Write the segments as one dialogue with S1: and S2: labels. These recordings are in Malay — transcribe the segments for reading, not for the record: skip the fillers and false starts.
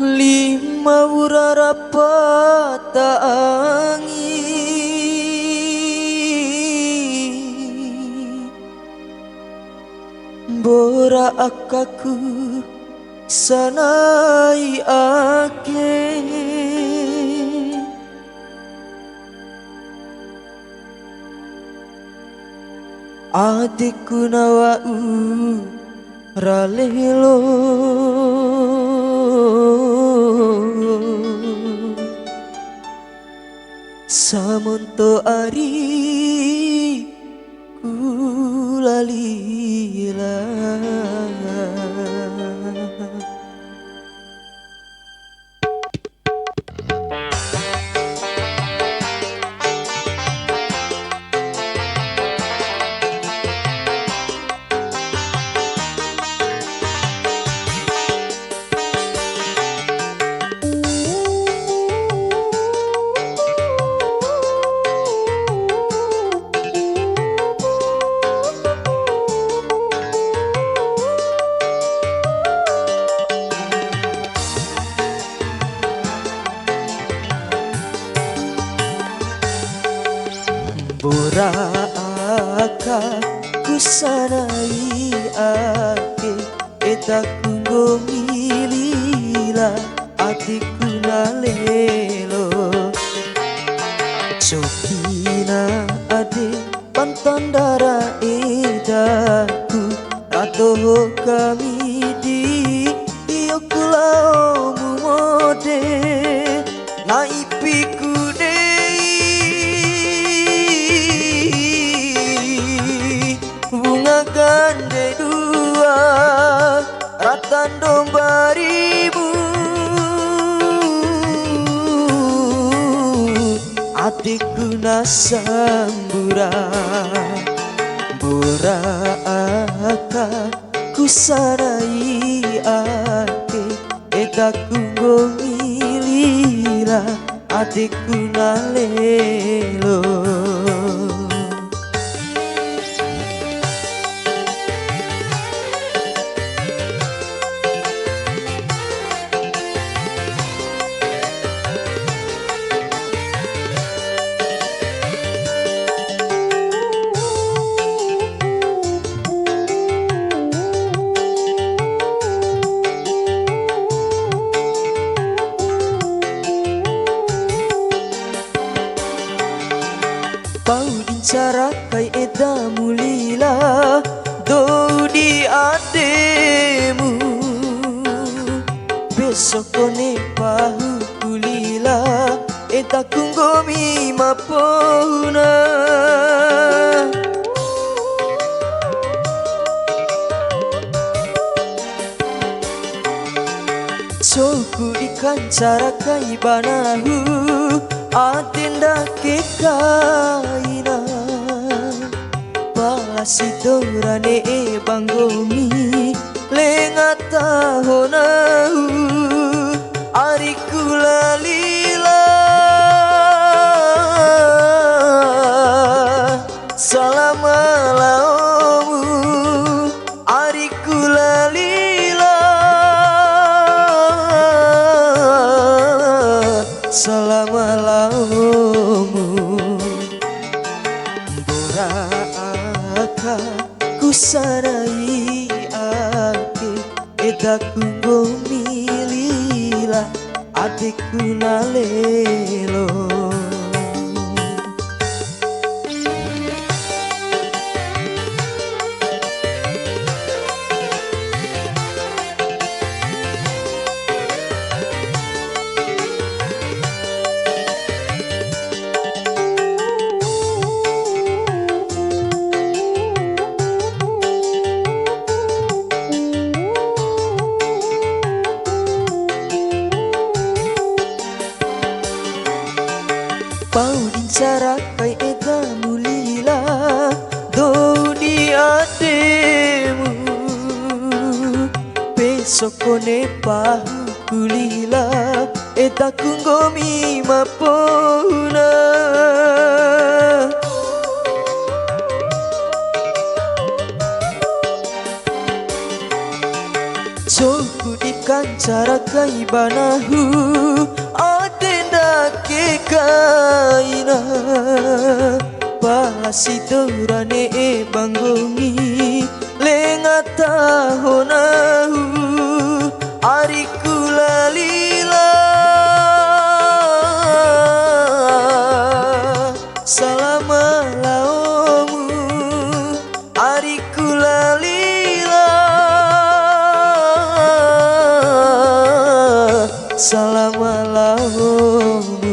S1: Lima urara pataangi bora akaku sanai ake adikku nawau ralelo samonto ari kulalila bora akaku sanai ake etaku ngomilila atiku nalelo cokina ade pantandara edaku ratoho kami di iokulao mumode naipiku gande dua ratando barimu atiku nasambura bora akaku sarai ake etaku ngomilila atiku nalelo cara kai edamu lila do di ademu besok kone pahu kulila etaku ngomi mapona coku ikan cara kai banahu atenda ke kaina sidorane e bangomi lengata honau ariku lalila salamalamu ariku lalila salamalamu ku sarai ake etaku ngomilila atiku nalelo cara kai edamu lila do di ademu besok kone pahu kulila etaku ngomi mapona coku ikan lancara kai banahu atenda ke kaina pasitorane bangongi lengata honahu ariku lalila salamalaomu ariku lalila salamalaomu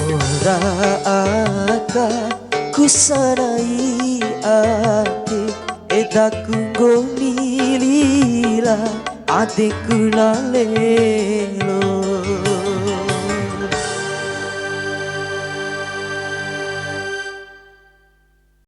S1: ora aka kusanai ate edakung milila adeku lalelo